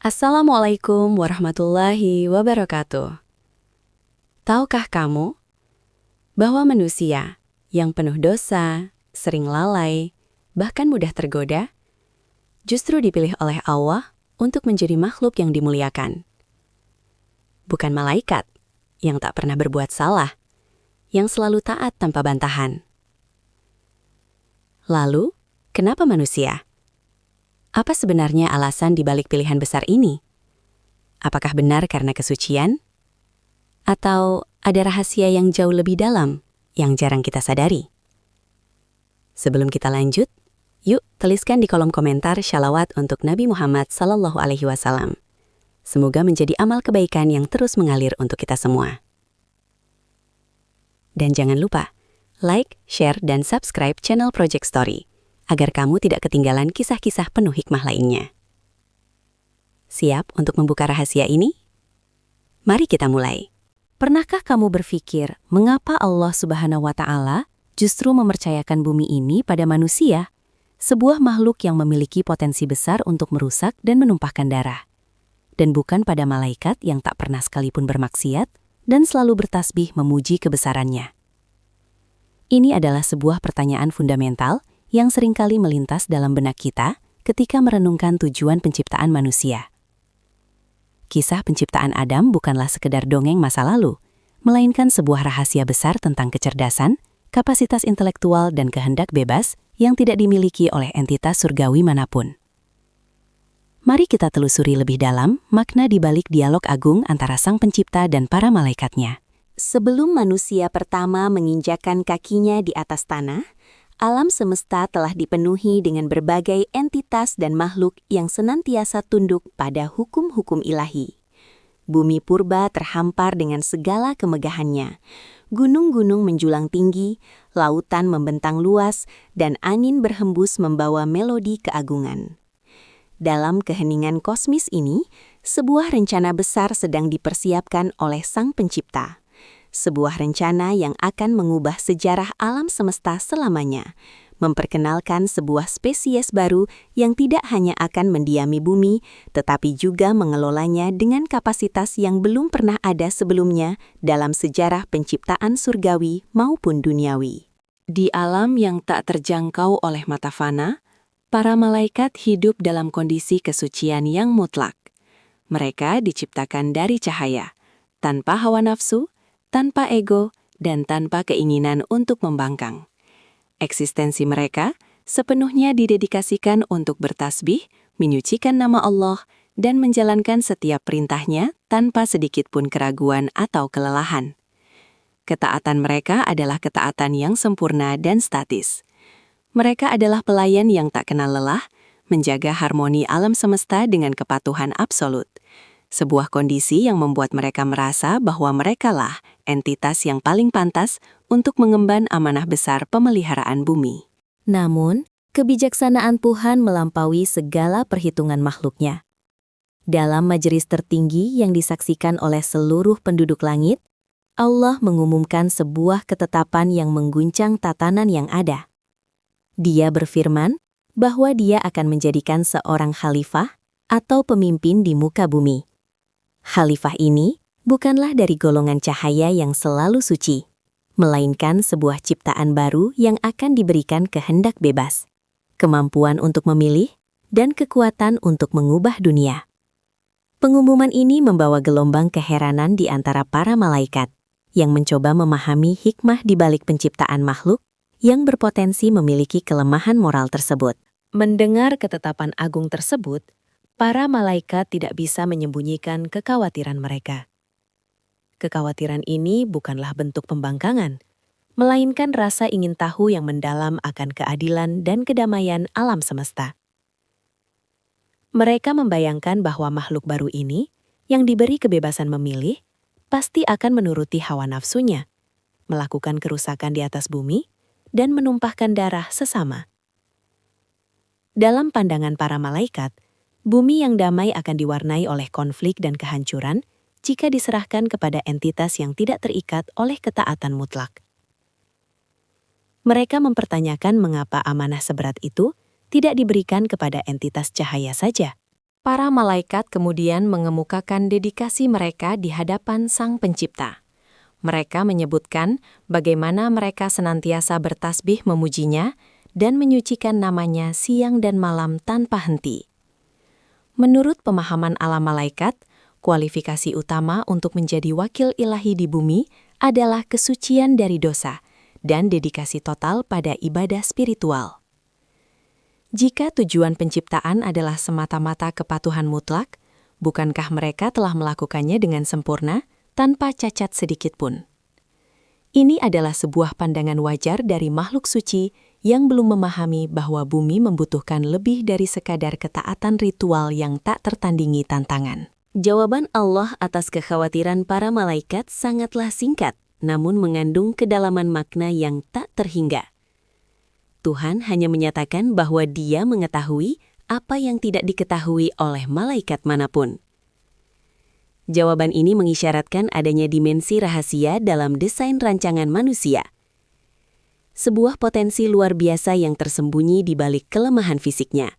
Assalamualaikum warahmatullahi wabarakatuh. Tahukah kamu bahwa manusia yang penuh dosa, sering lalai, bahkan mudah tergoda, justru dipilih oleh Allah untuk menjadi makhluk yang dimuliakan? Bukan malaikat yang tak pernah berbuat salah, yang selalu taat tanpa bantahan. Lalu, kenapa manusia? Apa sebenarnya alasan dibalik pilihan besar ini? Apakah benar karena kesucian? Atau ada rahasia yang jauh lebih dalam yang jarang kita sadari? Sebelum kita lanjut, yuk tuliskan di kolom komentar shalawat untuk Nabi Muhammad SAW. Semoga menjadi amal kebaikan yang terus mengalir untuk kita semua. Dan jangan lupa, like, share, dan subscribe channel Project Story, agar kamu tidak ketinggalan kisah-kisah penuh hikmah lainnya. Siap untuk membuka rahasia ini? Mari kita mulai. Pernahkah kamu berpikir mengapa Allah Subhanahu wa Ta'ala justru mempercayakan bumi ini pada manusia, sebuah makhluk yang memiliki potensi besar untuk merusak dan menumpahkan darah, dan bukan pada malaikat yang tak pernah sekalipun bermaksiat dan selalu bertasbih memuji kebesarannya? Ini adalah sebuah pertanyaan fundamental yang seringkali melintas dalam benak kita ketika merenungkan tujuan penciptaan manusia. Kisah penciptaan Adam bukanlah sekedar dongeng masa lalu, melainkan sebuah rahasia besar tentang kecerdasan, kapasitas intelektual, dan kehendak bebas yang tidak dimiliki oleh entitas surgawi manapun. Mari kita telusuri lebih dalam makna di balik dialog agung antara Sang Pencipta dan para malaikatnya. Sebelum manusia pertama menginjakkan kakinya di atas tanah, alam semesta telah dipenuhi dengan berbagai entitas dan makhluk yang senantiasa tunduk pada hukum-hukum ilahi. Bumi purba terhampar dengan segala kemegahannya. Gunung-gunung menjulang tinggi, lautan membentang luas, dan angin berhembus membawa melodi keagungan. Dalam keheningan kosmis ini, sebuah rencana besar sedang dipersiapkan oleh Sang Pencipta. Sebuah rencana yang akan mengubah sejarah alam semesta selamanya, memperkenalkan sebuah spesies baru yang tidak hanya akan mendiami bumi, tetapi juga mengelolanya dengan kapasitas yang belum pernah ada sebelumnya dalam sejarah penciptaan surgawi maupun duniawi. Di alam yang tak terjangkau oleh mata fana, para malaikat hidup dalam kondisi kesucian yang mutlak. Mereka diciptakan dari cahaya, tanpa hawa nafsu, tanpa ego, dan tanpa keinginan untuk membangkang. Eksistensi mereka sepenuhnya didedikasikan untuk bertasbih, menyucikan nama Allah, dan menjalankan setiap perintahnya tanpa sedikit pun keraguan atau kelelahan. Ketaatan mereka adalah ketaatan yang sempurna dan statis. Mereka adalah pelayan yang tak kenal lelah, menjaga harmoni alam semesta dengan kepatuhan absolut. Sebuah kondisi yang membuat mereka merasa bahwa merekalah entitas yang paling pantas untuk mengemban amanah besar pemeliharaan bumi. Namun, kebijaksanaan Tuhan melampaui segala perhitungan makhluknya. Dalam majelis tertinggi yang disaksikan oleh seluruh penduduk langit, Allah mengumumkan sebuah ketetapan yang mengguncang tatanan yang ada. Dia berfirman bahwa Dia akan menjadikan seorang khalifah atau pemimpin di muka bumi. Khalifah ini bukanlah dari golongan cahaya yang selalu suci, melainkan sebuah ciptaan baru yang akan diberikan kehendak bebas, kemampuan untuk memilih, dan kekuatan untuk mengubah dunia. Pengumuman ini membawa gelombang keheranan di antara para malaikat yang mencoba memahami hikmah di balik penciptaan makhluk yang berpotensi memiliki kelemahan moral tersebut. Mendengar ketetapan agung tersebut, para malaikat tidak bisa menyembunyikan kekhawatiran mereka. Kekhawatiran ini bukanlah bentuk pembangkangan, melainkan rasa ingin tahu yang mendalam akan keadilan dan kedamaian alam semesta. Mereka membayangkan bahwa makhluk baru ini, yang diberi kebebasan memilih, pasti akan menuruti hawa nafsunya, melakukan kerusakan di atas bumi, dan menumpahkan darah sesama. Dalam pandangan para malaikat, bumi yang damai akan diwarnai oleh konflik dan kehancuran jika diserahkan kepada entitas yang tidak terikat oleh ketaatan mutlak. Mereka mempertanyakan mengapa amanah seberat itu tidak diberikan kepada entitas cahaya saja. Para malaikat kemudian mengemukakan dedikasi mereka di hadapan Sang Pencipta. Mereka menyebutkan bagaimana mereka senantiasa bertasbih memujinya dan menyucikan namanya siang dan malam tanpa henti. Menurut pemahaman alam malaikat, kualifikasi utama untuk menjadi wakil ilahi di bumi adalah kesucian dari dosa dan dedikasi total pada ibadah spiritual. Jika tujuan penciptaan adalah semata-mata kepatuhan mutlak, bukankah mereka telah melakukannya dengan sempurna, tanpa cacat sedikit pun? Ini adalah sebuah pandangan wajar dari makhluk suci yang belum memahami bahwa bumi membutuhkan lebih dari sekadar ketaatan ritual yang tak tertandingi tantangan. Jawaban Allah atas kekhawatiran para malaikat sangatlah singkat, namun mengandung kedalaman makna yang tak terhingga. Tuhan hanya menyatakan bahwa Dia mengetahui apa yang tidak diketahui oleh malaikat manapun. Jawaban ini mengisyaratkan adanya dimensi rahasia dalam desain rancangan manusia. Sebuah potensi luar biasa yang tersembunyi di balik kelemahan fisiknya.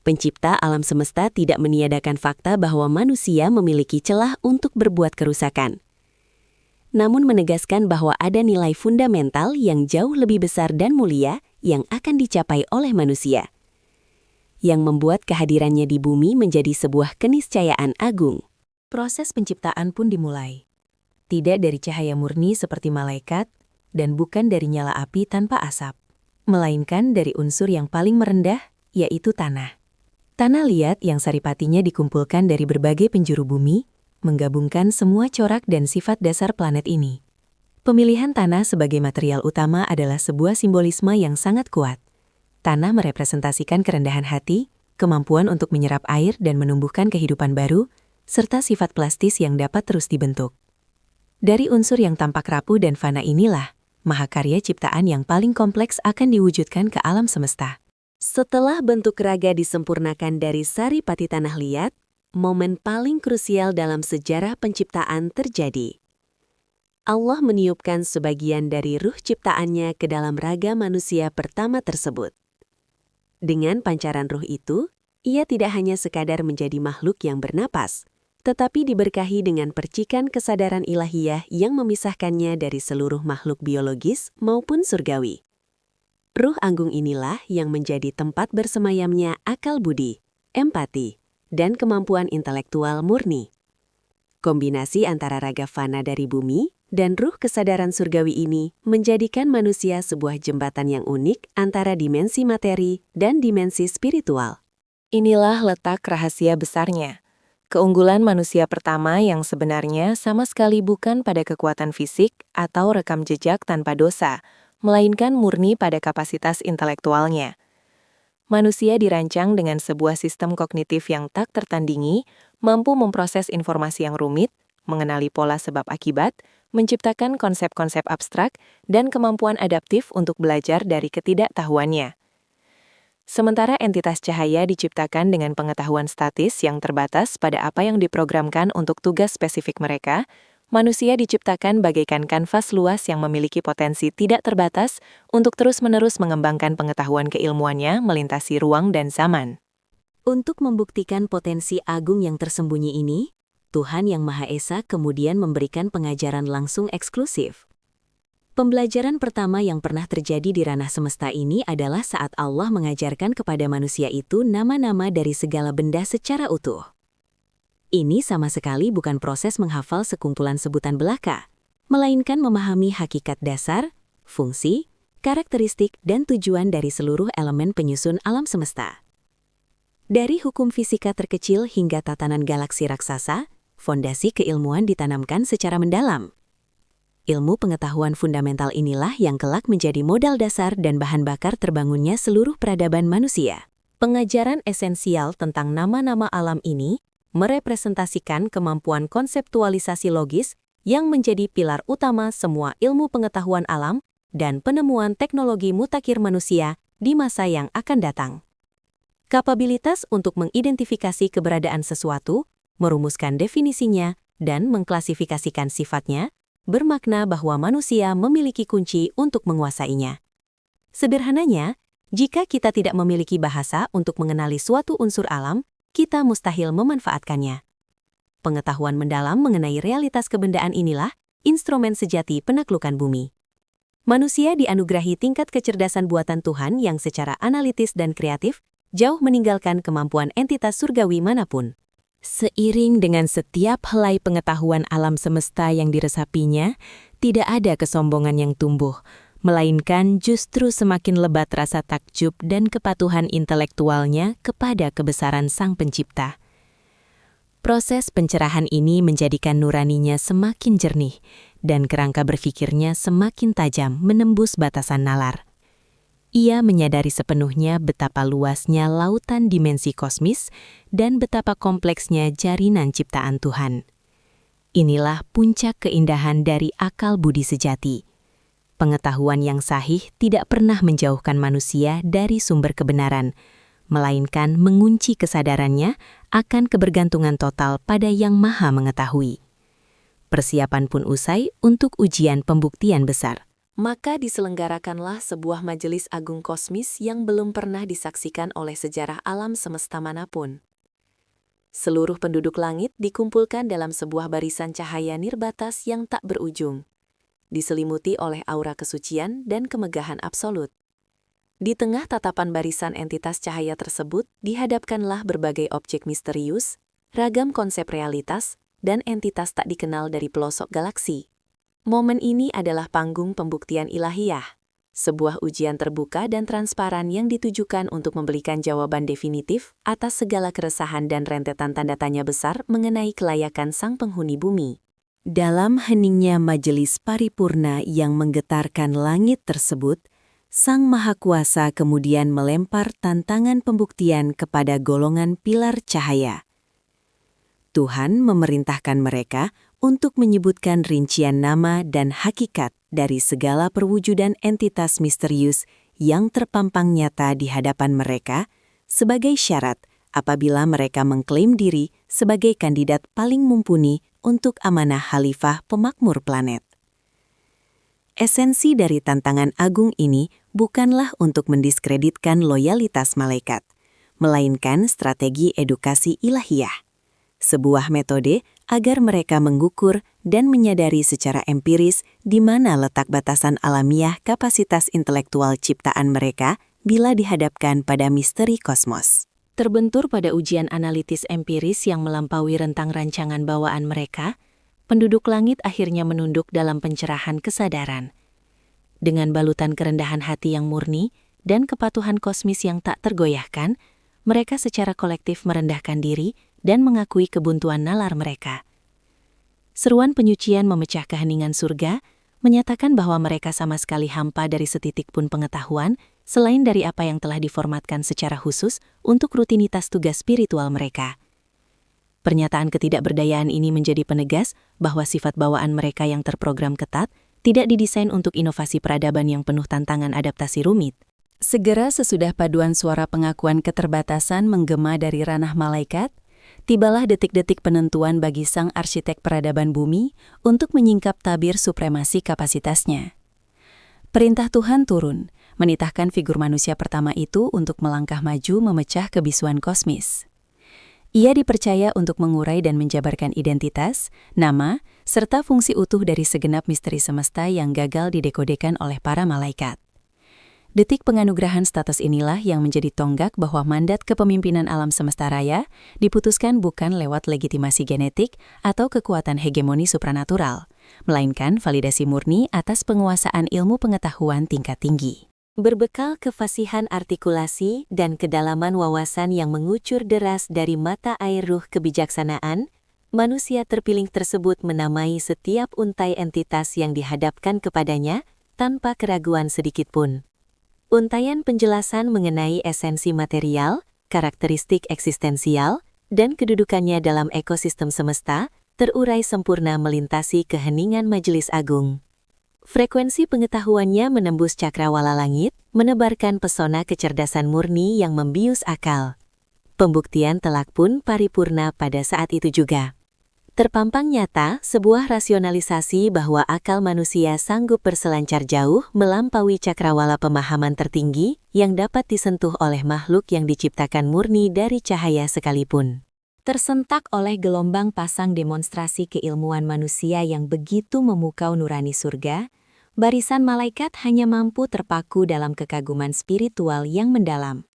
Pencipta alam semesta tidak meniadakan fakta bahwa manusia memiliki celah untuk berbuat kerusakan, namun menegaskan bahwa ada nilai fundamental yang jauh lebih besar dan mulia yang akan dicapai oleh manusia, yang membuat kehadirannya di bumi menjadi sebuah keniscayaan agung. Proses penciptaan pun dimulai. Tidak dari cahaya murni seperti malaikat, dan bukan dari nyala api tanpa asap, melainkan dari unsur yang paling merendah, yaitu tanah. Tanah liat yang saripatinya dikumpulkan dari berbagai penjuru bumi, menggabungkan semua corak dan sifat dasar planet ini. Pemilihan tanah sebagai material utama adalah sebuah simbolisme yang sangat kuat. Tanah merepresentasikan kerendahan hati, kemampuan untuk menyerap air dan menumbuhkan kehidupan baru, serta sifat plastis yang dapat terus dibentuk. Dari unsur yang tampak rapuh dan fana inilah, mahakarya ciptaan yang paling kompleks akan diwujudkan ke alam semesta. Setelah bentuk raga disempurnakan dari saripati tanah liat, momen paling krusial dalam sejarah penciptaan terjadi. Allah meniupkan sebagian dari ruh ciptaannya ke dalam raga manusia pertama tersebut. Dengan pancaran ruh itu, ia tidak hanya sekadar menjadi makhluk yang bernapas, tetapi diberkahi dengan percikan kesadaran ilahiyah yang memisahkannya dari seluruh makhluk biologis maupun surgawi. Ruh anggung inilah yang menjadi tempat bersemayamnya akal budi, empati, dan kemampuan intelektual murni. Kombinasi antara raga fana dari bumi dan ruh kesadaran surgawi ini menjadikan manusia sebuah jembatan yang unik antara dimensi materi dan dimensi spiritual. Inilah letak rahasia besarnya. Keunggulan manusia pertama yang sebenarnya sama sekali bukan pada kekuatan fisik atau rekam jejak tanpa dosa, melainkan murni pada kapasitas intelektualnya. Manusia dirancang dengan sebuah sistem kognitif yang tak tertandingi, mampu memproses informasi yang rumit, mengenali pola sebab akibat, menciptakan konsep-konsep abstrak, dan kemampuan adaptif untuk belajar dari ketidaktahuannya. Sementara entitas cahaya diciptakan dengan pengetahuan statis yang terbatas pada apa yang diprogramkan untuk tugas spesifik mereka, manusia diciptakan bagaikan kanvas luas yang memiliki potensi tidak terbatas untuk terus-menerus mengembangkan pengetahuan keilmuannya melintasi ruang dan zaman. Untuk membuktikan potensi agung yang tersembunyi ini, Tuhan Yang Maha Esa kemudian memberikan pengajaran langsung eksklusif. Pembelajaran pertama yang pernah terjadi di ranah semesta ini adalah saat Allah mengajarkan kepada manusia itu nama-nama dari segala benda secara utuh. Ini sama sekali bukan proses menghafal sekumpulan sebutan belaka, melainkan memahami hakikat dasar, fungsi, karakteristik, dan tujuan dari seluruh elemen penyusun alam semesta. Dari hukum fisika terkecil hingga tatanan galaksi raksasa, fondasi keilmuan ditanamkan secara mendalam. Ilmu pengetahuan fundamental inilah yang kelak menjadi modal dasar dan bahan bakar terbangunnya seluruh peradaban manusia. Pengajaran esensial tentang nama-nama alam ini merepresentasikan kemampuan konseptualisasi logis yang menjadi pilar utama semua ilmu pengetahuan alam dan penemuan teknologi mutakhir manusia di masa yang akan datang. Kapabilitas untuk mengidentifikasi keberadaan sesuatu, merumuskan definisinya, dan mengklasifikasikan sifatnya, bermakna bahwa manusia memiliki kunci untuk menguasainya. Sederhananya, Jika kita tidak memiliki bahasa untuk mengenali suatu unsur alam, kita mustahil memanfaatkannya. Pengetahuan mendalam mengenai realitas kebendaan inilah instrumen sejati penaklukan bumi. Manusia dianugerahi tingkat kecerdasan buatan Tuhan yang secara analitis dan kreatif jauh meninggalkan kemampuan entitas surgawi manapun. Seiring dengan setiap helai pengetahuan alam semesta yang diresapinya, tidak ada kesombongan yang tumbuh, melainkan justru semakin lebat rasa takjub dan kepatuhan intelektualnya kepada kebesaran Sang Pencipta. Proses pencerahan ini menjadikan nuraninya semakin jernih dan kerangka berfikirnya semakin tajam menembus batasan nalar. Ia menyadari sepenuhnya betapa luasnya lautan dimensi kosmis dan betapa kompleksnya jaringan ciptaan Tuhan. Inilah puncak keindahan dari akal budi sejati. Pengetahuan yang sahih tidak pernah menjauhkan manusia dari sumber kebenaran, melainkan mengunci kesadarannya akan kebergantungan total pada Yang Maha Mengetahui. Persiapan pun usai untuk ujian pembuktian besar. Maka diselenggarakanlah sebuah majelis agung kosmis yang belum pernah disaksikan oleh sejarah alam semesta manapun. Seluruh penduduk langit dikumpulkan dalam sebuah barisan cahaya nirbatas yang tak berujung, diselimuti oleh aura kesucian dan kemegahan absolut. Di tengah tatapan barisan entitas cahaya tersebut dihadapkanlah berbagai objek misterius, ragam konsep realitas, dan entitas tak dikenal dari pelosok galaksi. Momen ini adalah panggung pembuktian ilahiyah, sebuah ujian terbuka dan transparan yang ditujukan untuk memberikan jawaban definitif atas segala keresahan dan rentetan tanda tanya besar mengenai kelayakan sang penghuni bumi. Dalam heningnya majelis paripurna yang menggetarkan langit tersebut, Sang Maha Kuasa kemudian melempar tantangan pembuktian kepada golongan pilar cahaya. Tuhan memerintahkan mereka untuk menyebutkan rincian nama dan hakikat dari segala perwujudan entitas misterius yang terpampang nyata di hadapan mereka sebagai syarat apabila mereka mengklaim diri sebagai kandidat paling mumpuni untuk amanah Khalifah pemakmur planet. Esensi dari tantangan agung ini bukanlah untuk mendiskreditkan loyalitas malaikat, melainkan strategi edukasi ilahiyah. Sebuah metode agar mereka mengukur dan menyadari secara empiris di mana letak batasan alamiah kapasitas intelektual ciptaan mereka bila dihadapkan pada misteri kosmos. Terbentur pada ujian analitis empiris yang melampaui rentang rancangan bawaan mereka, penduduk langit akhirnya menunduk dalam pencerahan kesadaran. Dengan balutan kerendahan hati yang murni dan kepatuhan kosmis yang tak tergoyahkan, mereka secara kolektif merendahkan diri dan mengakui kebuntuan nalar mereka. Seruan penyucian memecah keheningan surga, menyatakan bahwa mereka sama sekali hampa dari setitik pun pengetahuan, selain dari apa yang telah diformatkan secara khusus untuk rutinitas tugas spiritual mereka. Pernyataan ketidakberdayaan ini menjadi penegas bahwa sifat bawaan mereka yang terprogram ketat tidak didesain untuk inovasi peradaban yang penuh tantangan adaptasi rumit. Segera sesudah paduan suara pengakuan keterbatasan menggema dari ranah malaikat, tibalah detik-detik penentuan bagi sang arsitek peradaban bumi untuk menyingkap tabir supremasi kapasitasnya. Perintah Tuhan turun, menitahkan figur manusia pertama itu untuk melangkah maju memecah kebisuan kosmis. Ia dipercaya untuk mengurai dan menjabarkan identitas, nama, serta fungsi utuh dari segenap misteri semesta yang gagal didekodekan oleh para malaikat. Detik penganugerahan status inilah yang menjadi tonggak bahwa mandat kepemimpinan alam semesta raya diputuskan bukan lewat legitimasi genetik atau kekuatan hegemoni supranatural, melainkan validasi murni atas penguasaan ilmu pengetahuan tingkat tinggi. Berbekal kefasihan artikulasi dan kedalaman wawasan yang mengucur deras dari mata air ruh kebijaksanaan, manusia terpilih tersebut menamai setiap untai entitas yang dihadapkan kepadanya tanpa keraguan sedikitpun. Untaian penjelasan mengenai esensi material, karakteristik eksistensial, dan kedudukannya dalam ekosistem semesta terurai sempurna melintasi keheningan majelis agung. Frekuensi pengetahuannya menembus cakrawala langit, menebarkan pesona kecerdasan murni yang membius akal. Pembuktian telak pun paripurna pada saat itu juga. Terpampang nyata sebuah rasionalisasi bahwa akal manusia sanggup berselancar jauh melampaui cakrawala pemahaman tertinggi yang dapat disentuh oleh makhluk yang diciptakan murni dari cahaya sekalipun. Tersentak oleh gelombang pasang demonstrasi keilmuan manusia yang begitu memukau nurani surga, barisan malaikat hanya mampu terpaku dalam kekaguman spiritual yang mendalam.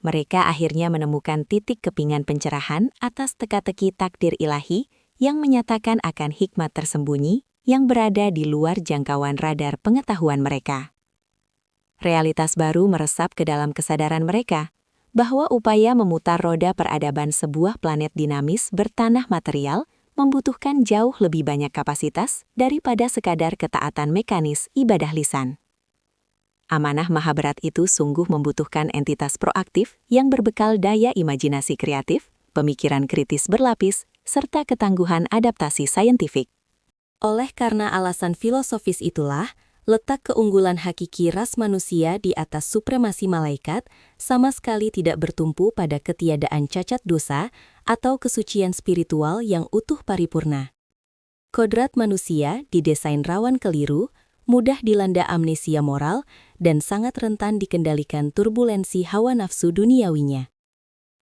Mereka akhirnya menemukan titik kepingan pencerahan atas teka-teki takdir ilahi yang menyatakan akan hikmat tersembunyi yang berada di luar jangkauan radar pengetahuan mereka. Realitas baru meresap ke dalam kesadaran mereka bahwa upaya memutar roda peradaban sebuah planet dinamis bertanah material membutuhkan jauh lebih banyak kapasitas daripada sekadar ketaatan mekanis ibadah lisan. Amanah maha berat itu sungguh membutuhkan entitas proaktif yang berbekal daya imajinasi kreatif, pemikiran kritis berlapis, serta ketangguhan adaptasi saintifik. Oleh karena alasan filosofis itulah, letak keunggulan hakiki ras manusia di atas supremasi malaikat sama sekali tidak bertumpu pada ketiadaan cacat dosa atau kesucian spiritual yang utuh paripurna. Kodrat manusia didesain rawan keliru, mudah dilanda amnesia moral, dan sangat rentan dikendalikan turbulensi hawa nafsu duniawinya.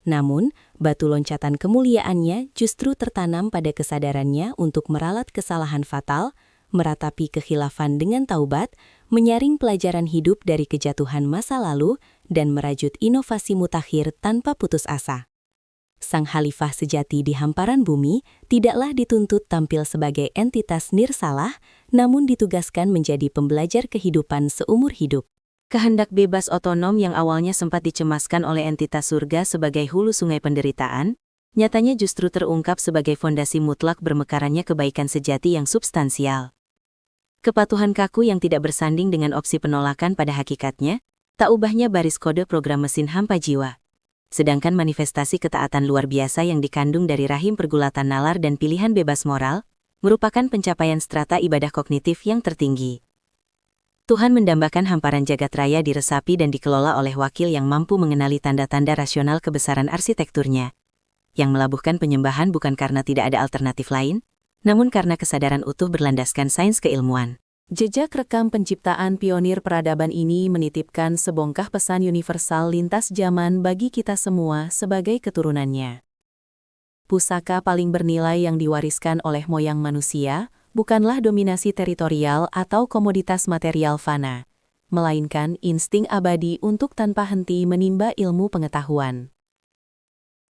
Namun, batu loncatan kemuliaannya justru tertanam pada kesadarannya untuk meralat kesalahan fatal, meratapi kekhilafan dengan taubat, menyaring pelajaran hidup dari kejatuhan masa lalu, dan merajut inovasi mutakhir tanpa putus asa. Sang Khalifah sejati di hamparan bumi tidaklah dituntut tampil sebagai entitas nirsalah, namun ditugaskan menjadi pembelajar kehidupan seumur hidup. Kehendak bebas otonom yang awalnya sempat dicemaskan oleh entitas surga sebagai hulu sungai penderitaan, nyatanya justru terungkap sebagai fondasi mutlak bermekarannya kebaikan sejati yang substansial. Kepatuhan kaku yang tidak bersanding dengan opsi penolakan pada hakikatnya, tak ubahnya baris kode program mesin hampa jiwa. Sedangkan manifestasi ketaatan luar biasa yang dikandung dari rahim pergulatan nalar dan pilihan bebas moral, merupakan pencapaian strata ibadah kognitif yang tertinggi. Tuhan mendambakan hamparan jagat raya diresapi dan dikelola oleh wakil yang mampu mengenali tanda-tanda rasional kebesaran arsitekturnya, yang melabuhkan penyembahan bukan karena tidak ada alternatif lain, namun karena kesadaran utuh berlandaskan sains keilmuan. Jejak rekam penciptaan pionir peradaban ini menitipkan sebongkah pesan universal lintas zaman bagi kita semua sebagai keturunannya. Pusaka paling bernilai yang diwariskan oleh moyang manusia bukanlah dominasi teritorial atau komoditas material fana, melainkan insting abadi untuk tanpa henti menimba ilmu pengetahuan.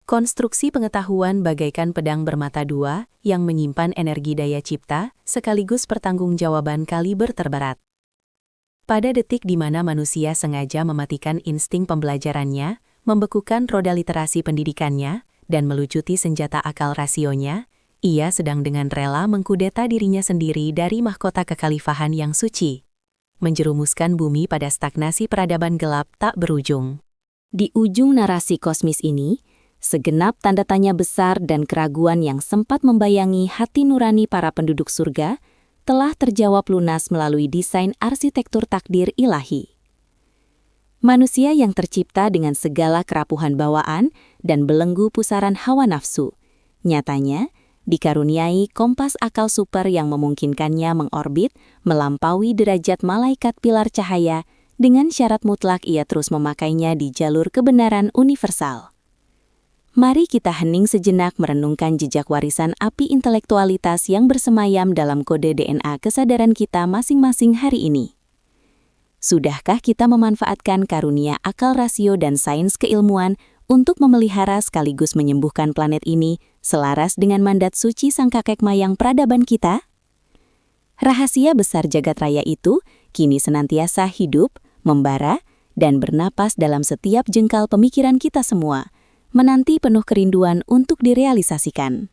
Konstruksi pengetahuan bagaikan pedang bermata dua yang menyimpan energi daya cipta sekaligus pertanggungjawaban kaliber terberat. Pada detik di mana manusia sengaja mematikan insting pembelajarannya, membekukan roda literasi pendidikannya, dan melucuti senjata akal rasionya, ia sedang dengan rela mengkudeta dirinya sendiri dari mahkota kekhalifahan yang suci, menjerumuskan bumi pada stagnasi peradaban gelap tak berujung. Di ujung narasi kosmis ini, segenap tanda tanya besar dan keraguan yang sempat membayangi hati nurani para penduduk surga telah terjawab lunas melalui desain arsitektur takdir ilahi. Manusia yang tercipta dengan segala kerapuhan bawaan dan belenggu pusaran hawa nafsu, nyatanya dikaruniai kompas akal super yang memungkinkannya mengorbit melampaui derajat malaikat pilar cahaya dengan syarat mutlak ia terus memakainya di jalur kebenaran universal. Mari kita hening sejenak merenungkan jejak warisan api intelektualitas yang bersemayam dalam kode DNA kesadaran kita masing-masing hari ini. Sudahkah kita memanfaatkan karunia akal rasio dan sains keilmuan untuk memelihara sekaligus menyembuhkan planet ini selaras dengan mandat suci sang kakek mayang peradaban kita? Rahasia besar jagat raya itu kini senantiasa hidup, membara, dan bernapas dalam setiap jengkal pemikiran kita semua, menanti penuh kerinduan untuk direalisasikan.